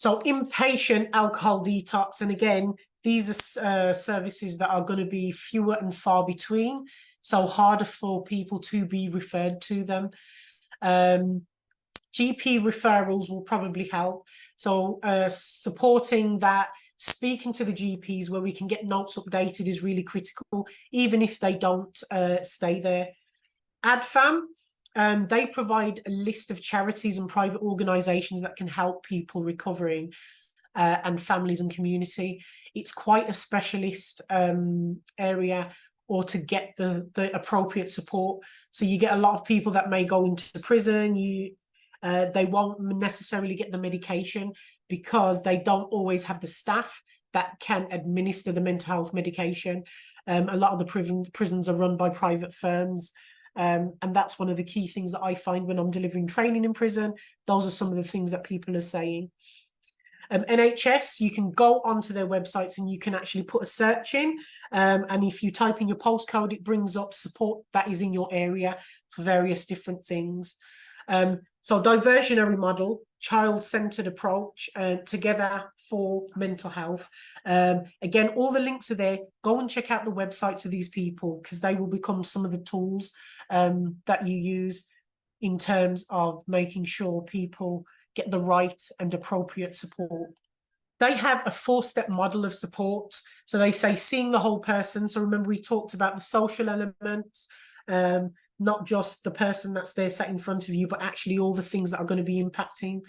So inpatient alcohol detox, and again, these are services that are going to be fewer and far between, so harder for people to be referred to them. GP referrals will probably help. So supporting that, speaking to the GPs where we can get notes updated is really critical, even if they don't stay there. ADFAM, they provide a list of charities and private organisations that can help people recovering and families and community. It's quite a specialist area, or to get the appropriate support. So you get a lot of people that may go into prison, they won't necessarily get the medication because they don't always have the staff that can administer the mental health medication. A lot of the prisons are run by private firms. And that's one of the key things that I find when I'm delivering training in prison. Those are some of the things that people are saying. NHS, you can go onto their websites and you can actually put a search in. And if you type in your postcode, it brings up support that is in your area for various different things. So diversionary model, child-centered approach, together for mental health. Again, all the links are there. Go and check out the websites of these people, because they will become some of the tools that you use in terms of making sure people get the right and appropriate support. They have a 4-step model of support. So they say seeing the whole person. So remember, we talked about the social elements, not just the person that's there sat in front of you, but actually all the things that are going to be impacting.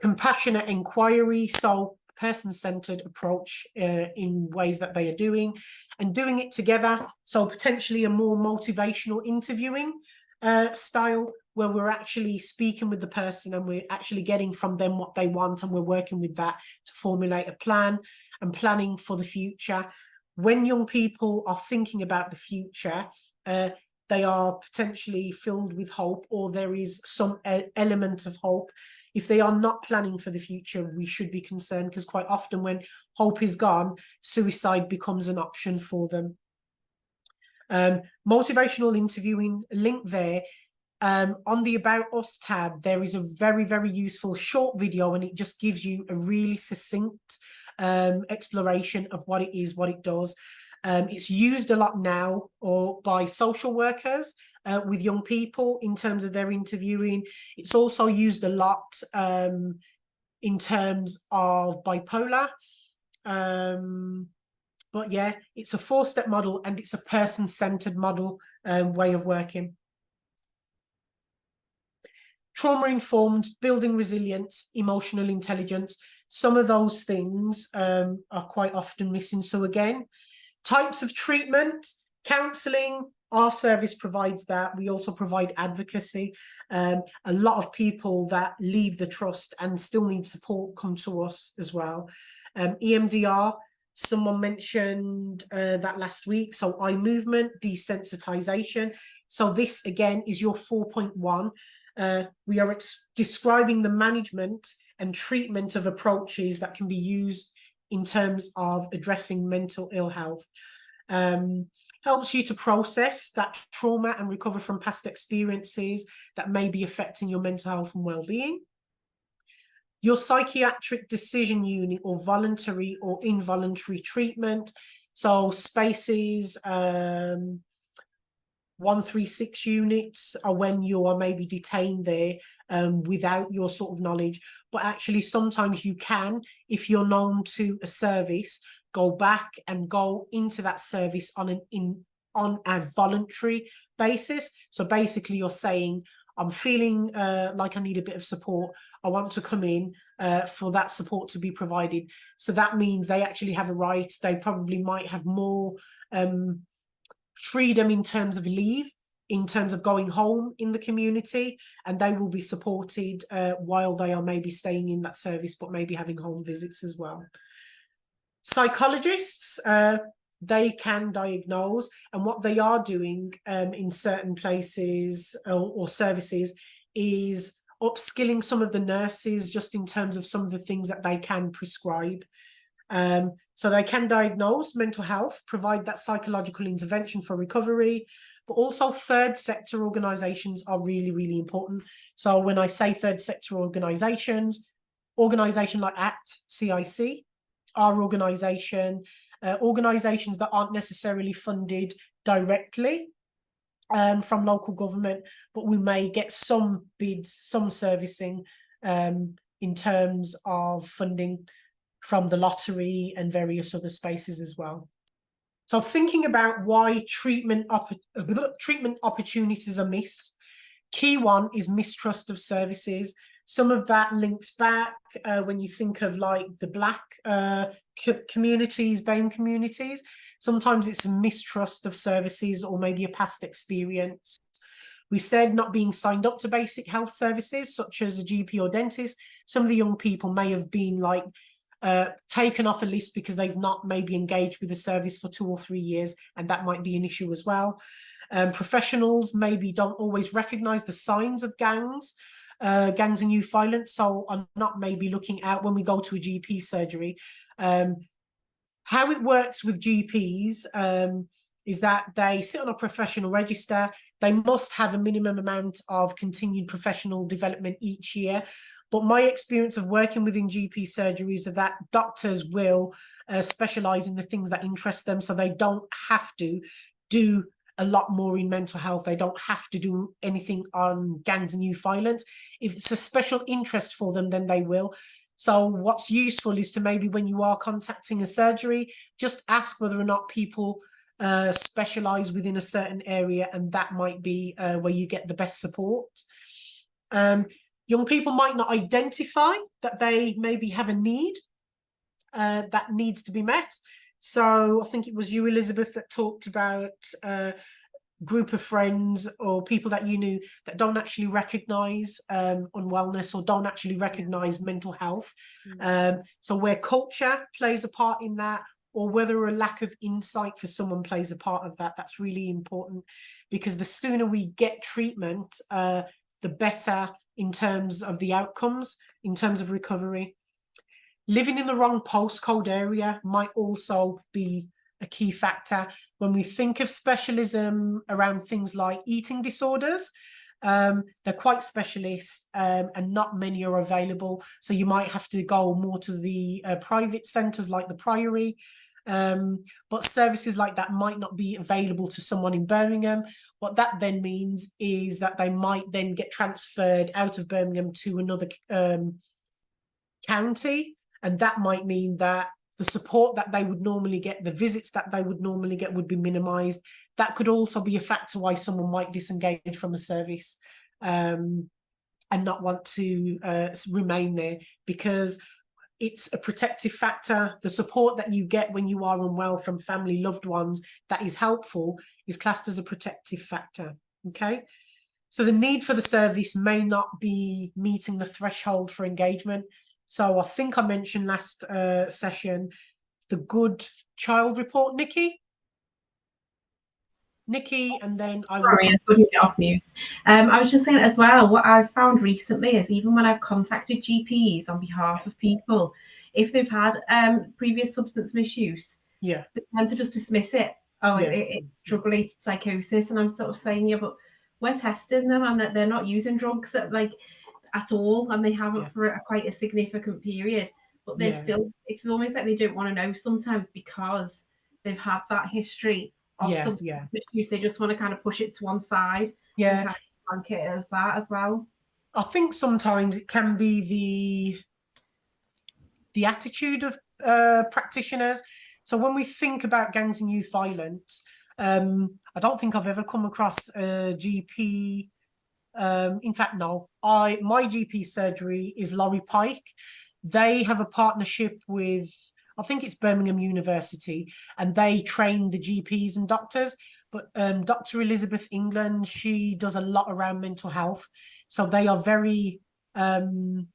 Compassionate inquiry, so person-centered approach in ways that they are doing, and doing it together. So potentially a more motivational interviewing style, where we're actually speaking with the person and we're actually getting from them what they want, and we're working with that to formulate a plan and planning for the future. When young people are thinking about the future, they are potentially filled with hope, or there is some element of hope. If they are not planning for the future, we should be concerned, because quite often when hope is gone, suicide becomes an option for them. Motivational interviewing, link there. On the About Us tab, there is a very, very useful short video, and it just gives you a really succinct exploration of what it is, what it does. It's used a lot now or by social workers with young people in terms of their interviewing. It's also used a lot in terms of bipolar. But yeah, it's a 4-step model, and it's a person-centered model way of working. Trauma-informed, building resilience, emotional intelligence. Some of those things are quite often missing. So again, types of treatment, counselling, our service provides that. We also provide advocacy. A lot of people that leave the trust and still need support come to us as well. EMDR, someone mentioned that last week. So eye movement, desensitization. So this again is your 4.1. We are describing the management and treatment of approaches that can be used in terms of addressing mental ill health. Helps you to process that trauma and recover from past experiences that may be affecting your mental health and well-being. Your psychiatric decision unit, or voluntary or involuntary treatment. So spaces, 136 units are when you are maybe detained there without your sort of knowledge. But actually sometimes you can, if you're known to a service, go back and go into that service on a voluntary basis. So basically you're saying, I'm feeling like I need a bit of support. I want to come in for that support to be provided. So that means they actually have a right. They probably might have more freedom in terms of leave, in terms of going home in the community, and they will be supported while they are maybe staying in that service, but maybe having home visits as well. Psychologists, they can diagnose, and what they are doing in certain places or services is upskilling some of the nurses just in terms of some of the things that they can prescribe. So they can diagnose mental health, provide that psychological intervention for recovery, but also third sector organisations are really, really important. So when I say third sector organisations, organisation like ACT, CIC, our organisation, organisations that aren't necessarily funded directly from local government, but we may get some bids, some servicing in terms of funding from the lottery and various other spaces as well. So thinking about why treatment opportunities are missed, key one is mistrust of services. Some of that links back when you think of like the Black communities, BAME communities. Sometimes it's a mistrust of services or maybe a past experience. We said not being signed up to basic health services, such as a GP or dentist. Some of the young people may have been like taken off a list because they've not maybe engaged with the service for 2 or 3 years, and that might be an issue as well. Professionals maybe don't always recognise the signs of gangs and youth violence, so are not maybe looking out when we go to a GP surgery. How it works with GPs is that they sit on a professional register. They must have a minimum amount of continued professional development each year. But my experience of working within GP surgeries is that doctors will specialise in the things that interest them, so they don't have to do a lot more in mental health. They don't have to do anything on gangs and youth violence. If it's a special interest for them, then they will. So what's useful is to maybe when you are contacting a surgery, just ask whether or not people specialise within a certain area, and that might be where you get the best support. Young people might not identify that they maybe have a need that needs to be met. So I think it was you, Elizabeth, that talked about a group of friends or people that you knew that don't actually recognise unwellness or don't actually recognise mental health. So where culture plays a part in that, or whether a lack of insight for someone plays a part of that, that's really important, because the sooner we get treatment, the better in terms of the outcomes, in terms of recovery. Living in the wrong postcode area might also be a key factor. When we think of specialism around things like eating disorders, they're quite specialist and not many are available. So you might have to go more to the private centres like the Priory. But services like that might not be available to someone in Birmingham. What that then means is that they might then get transferred out of Birmingham to another county. And that might mean that the support that they would normally get, the visits that they would normally get would be minimised. That could also be a factor why someone might disengage from a service and not want to remain there, because it's a protective factor. The support that you get when you are unwell from family, loved ones, that is helpful, is classed as a protective factor, okay? So the need for the service may not be meeting the threshold for engagement. So I think I mentioned last session, the Good Child Report, Nikki, and then I will... Sorry, I couldn't get off mute. I was just saying as well, what I've found recently is even when I've contacted GPs on behalf of people, if they've had previous substance misuse, they tend to just dismiss it. It's drug-related psychosis. And I'm sort of saying, yeah, but we're testing them and that they're not using drugs at all, and they haven't for quite a significant period. But they're still, it's almost like they don't want to know sometimes because they've had that history of substance misuse. They just want to kind of push it to one side. And kind of blanket it as that as well. I think sometimes it can be the attitude of practitioners. So when we think about gangs and youth violence, I don't think I've ever come across a GP. In fact, no. My GP surgery is Laurie Pike. They have a partnership with, I think it's Birmingham University, and they train the GPs and doctors. But Dr. Elizabeth England, she does a lot around mental health. So they are very in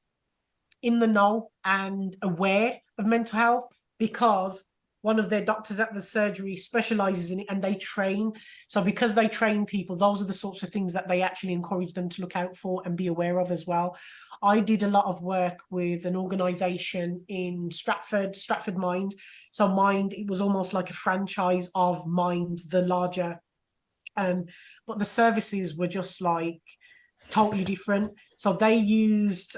the know and aware of mental health, because one of their doctors at the surgery specializes in it and they train. So because they train people, those are the sorts of things that they actually encourage them to look out for and be aware of as well. I did a lot of work with an organization in Stratford Mind. So Mind, it was almost like a franchise of Mind, the larger. But the services were just like totally different. So they used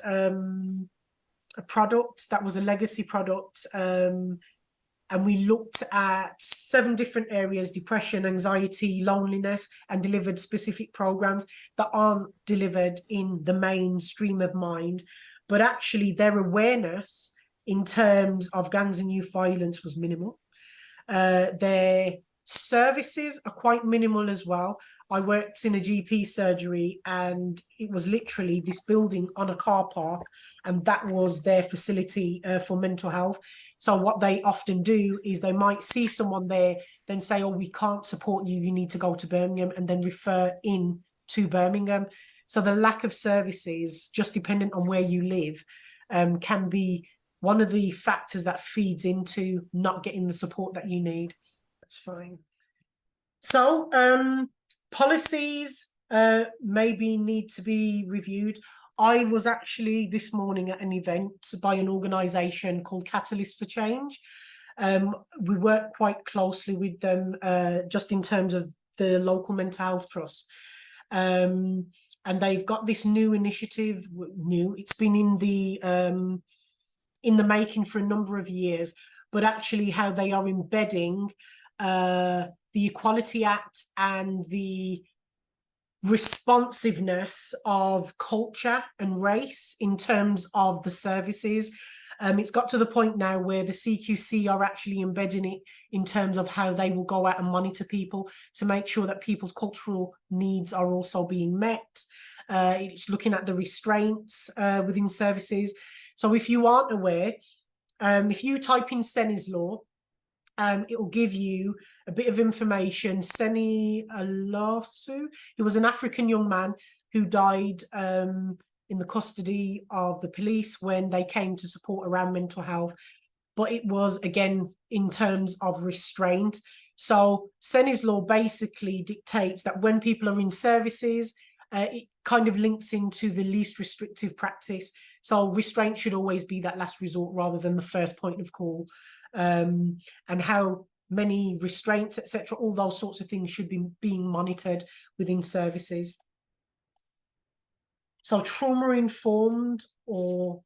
a product that was a legacy product, and we looked at 7 different areas: depression, anxiety, loneliness, and delivered specific programs that aren't delivered in the mainstream of Mind, but actually their awareness in terms of gangs and youth violence was minimal. Their services are quite minimal as well. I worked in a GP surgery, and it was literally this building on a car park, and that was their facility for mental health. So what they often do is they might see someone there, then say, oh, we can't support you, you need to go to Birmingham, and then refer in to Birmingham. So the lack of services, just dependent on where you live, can be one of the factors that feeds into not getting the support that you need. That's fine. So policies maybe need to be reviewed. I was actually this morning at an event by an organisation called Catalyst for Change. We work quite closely with them just in terms of the local mental health trust. And they've got this new initiative, it's been in the making for a number of years, but actually how they are embedding the Equality Act and the responsiveness of culture and race in terms of the services. It's got to the point now where the CQC are actually embedding it in terms of how they will go out and monitor people to make sure that people's cultural needs are also being met. It's looking at the restraints within services. So if you aren't aware, if you type in Seni's Law, it will give you a bit of information. Seni Alasu, he was an African young man who died in the custody of the police when they came to support around mental health. But it was, again, in terms of restraint. So Seni's Law basically dictates that when people are in services, it kind of links into the least restrictive practice. So restraint should always be that last resort rather than the first point of call. And how many restraints, etc., all those sorts of things should be being monitored within services. So trauma-informed or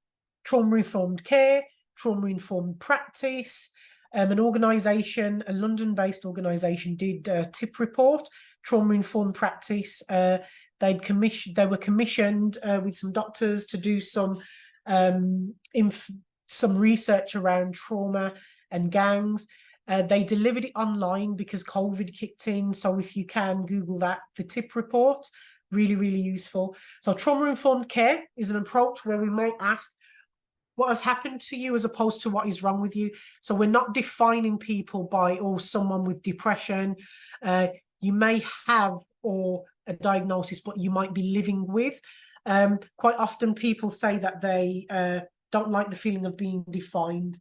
trauma-informed care, trauma-informed practice. An organisation, a London-based organisation, did a TIP report, trauma-informed practice. They were commissioned with some doctors to do some research around trauma and gangs. They delivered it online because COVID kicked in. So if you can Google that, the TIP report, really, really useful. So trauma-informed care is an approach where we might ask, what has happened to you as opposed to what is wrong with you? So we're not defining people by, oh, someone with depression. You may have a diagnosis, but you might be living with. Quite often people say that they don't like the feeling of being defined,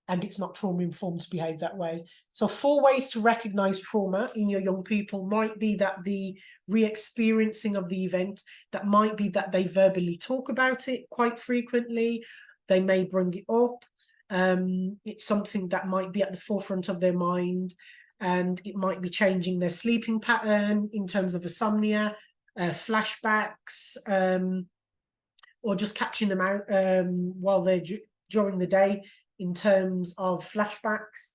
and it's not trauma-informed to behave that way. So 4 ways to recognise trauma in your young people might be that the re-experiencing of the event, that might be that they verbally talk about it quite frequently, they may bring it up, it's something that might be at the forefront of their mind, and it might be changing their sleeping pattern in terms of insomnia, flashbacks, or just catching them out while they're during the day in terms of flashbacks.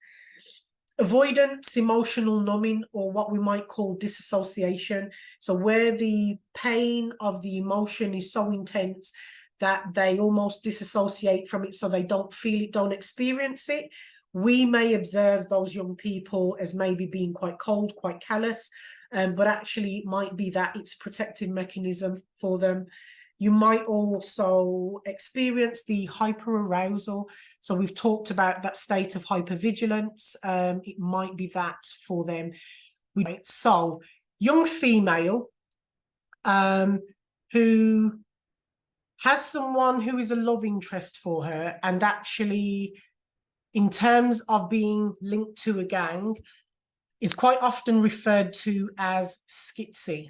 Avoidance, emotional numbing, or what we might call disassociation. So where the pain of the emotion is so intense that they almost disassociate from it, so they don't feel it, don't experience it. We may observe those young people as maybe being quite cold, quite callous, but actually it might be that it's a protective mechanism for them. You might also experience the hyperarousal. So we've talked about that state of hypervigilance. It might be that for them. So young female who has someone who is a love interest for her, and actually in terms of being linked to a gang, is quite often referred to as schizzy.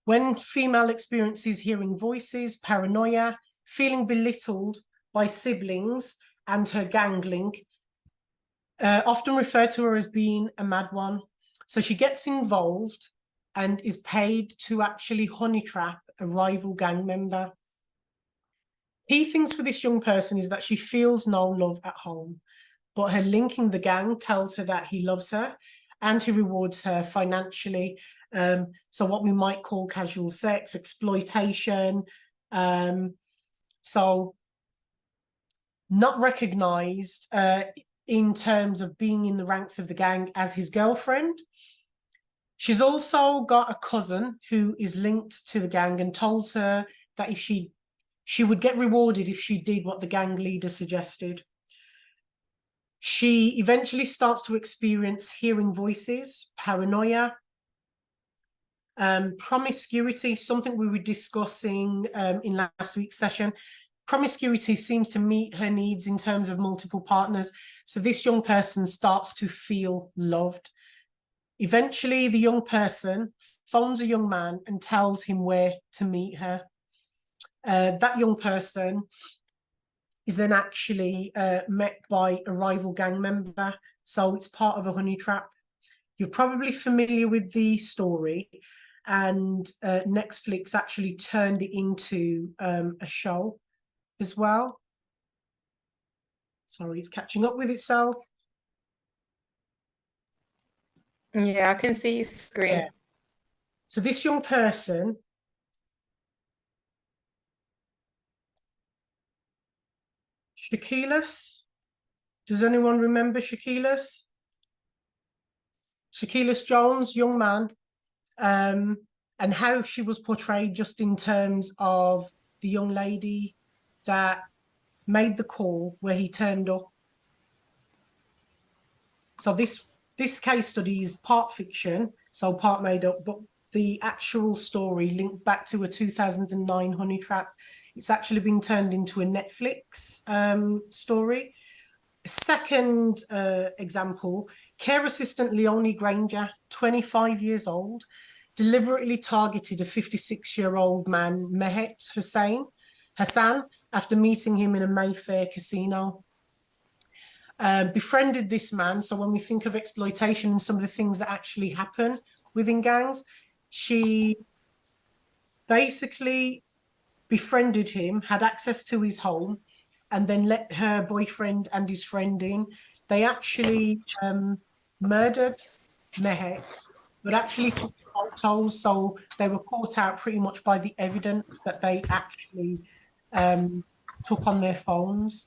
When female experiences hearing voices, paranoia, feeling belittled by siblings and her gang link, often refer to her as being a mad one. So she gets involved and is paid to actually honey trap a rival gang member. Key things for this young person is that she feels no love at home, but her linking the gang tells her that he loves her and he rewards her financially. So what we might call casual sex, exploitation. So not recognized in terms of being in the ranks of the gang as his girlfriend. She's also got a cousin who is linked to the gang and told her that if she would get rewarded if she did what the gang leader suggested. She eventually starts to experience hearing voices, paranoia, promiscuity, something we were discussing in last week's session. Promiscuity seems to meet her needs in terms of multiple partners. So this young person starts to feel loved. Eventually, the young person phones a young man and tells him where to meet her. That young person is then actually met by a rival gang member. So it's part of a honey trap. You're probably familiar with the story, and Netflix actually turned it into a show as well. Sorry, it's catching up with itself. Yeah, I can see your screen. Yeah. So this young person Shakilis. Does anyone remember Shakilis? Shakilis Jones, young man, and how she was portrayed just in terms of the young lady that made the call where he turned up. So this case study is part fiction, so part made up, but the actual story linked back to a 2009 honey trap. It's actually been turned into a Netflix story. Second example, care assistant Leonie Granger, 25 years old, deliberately targeted a 56-year-old man, Mehet Hassan, after meeting him in a Mayfair casino. Befriended this man. So when we think of exploitation and some of the things that actually happen within gangs, she basically befriended him, had access to his home, and then let her boyfriend and his friend in. They actually murdered Mehet, but actually took photos, so they were caught out pretty much by the evidence that they actually took on their phones.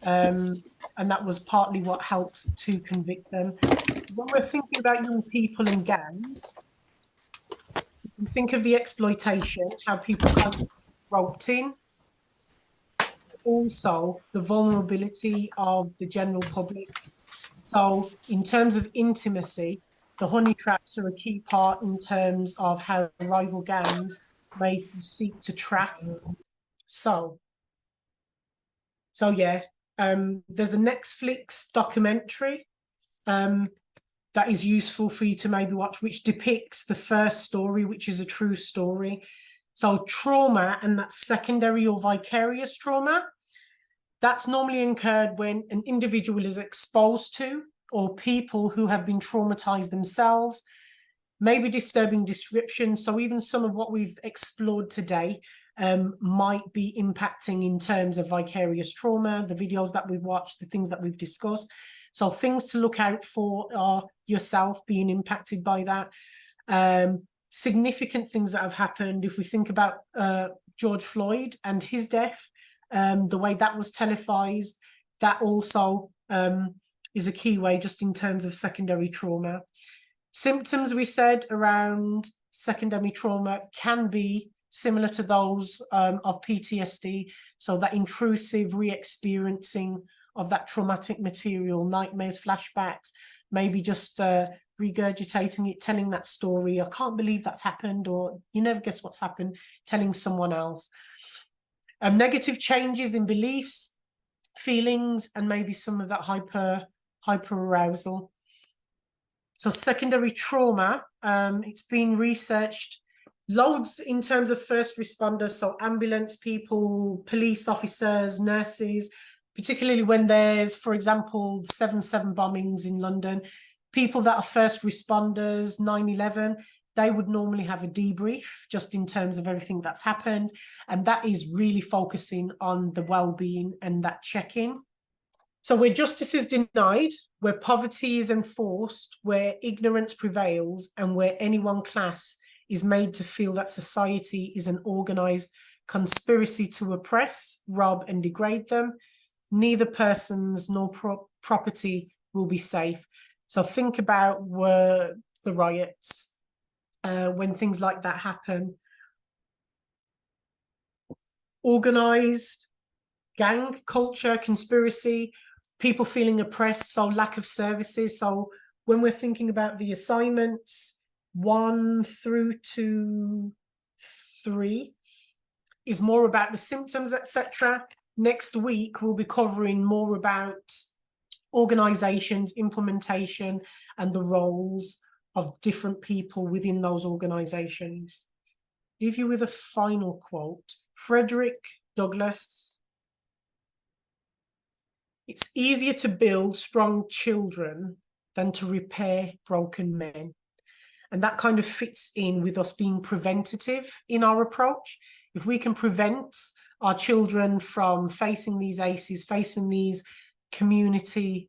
And that was partly what helped to convict them. When we're thinking about young people and gangs, think of the exploitation, how people kind of roped in. Also, the vulnerability of the general public. So in terms of intimacy, the honey traps are a key part in terms of how rival gangs may seek to trap. So yeah, there's a Netflix documentary that is useful for you to maybe watch, which depicts the first story, which is a true story. So trauma, and that's secondary or vicarious trauma, that's normally incurred when an individual is exposed to or people who have been traumatized themselves, maybe disturbing descriptions. So even some of what we've explored today might be impacting in terms of vicarious trauma, the videos that we've watched, the things that we've discussed. So things to look out for are yourself being impacted by that. Significant things that have happened, if we think about George Floyd and his death, the way that was televised, that also is a key way just in terms of secondary trauma. Symptoms we said around secondary trauma can be similar to those of PTSD, so that intrusive re-experiencing of that traumatic material, nightmares, flashbacks, maybe just regurgitating it, telling that story, I can't believe that's happened, or you never guess what's happened, telling someone else. Negative changes in beliefs, feelings, and maybe some of that hyper arousal. So secondary trauma, it's been researched loads in terms of first responders, so ambulance people, police officers, nurses, particularly when there's, for example, 7/7 bombings in London, people that are first responders, 9/11, they would normally have a debrief just in terms of everything that's happened. And that is really focusing on the well-being and that check-in. So where justice is denied, where poverty is enforced, where ignorance prevails, and where any one class is made to feel that society is an organised conspiracy to oppress, rob and degrade them, neither persons nor property will be safe. So think about the riots, when things like that happen. Organised gang culture, conspiracy, people feeling oppressed, so lack of services. So when we're thinking about the assignments 1 through to 3 is more about the symptoms, etc. Next week, we'll be covering more about organisations, implementation, and the roles of different people within those organisations. Leave you with a final quote. Frederick Douglass: "It's easier to build strong children than to repair broken men." And that kind of fits in with us being preventative in our approach. If we can prevent our children from facing these ACEs, facing these community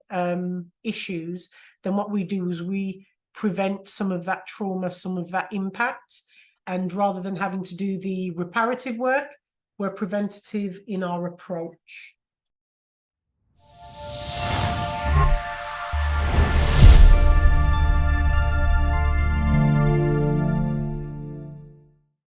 issues, then what we do is we prevent some of that trauma, some of that impact. And rather than having to do the reparative work, we're preventative in our approach.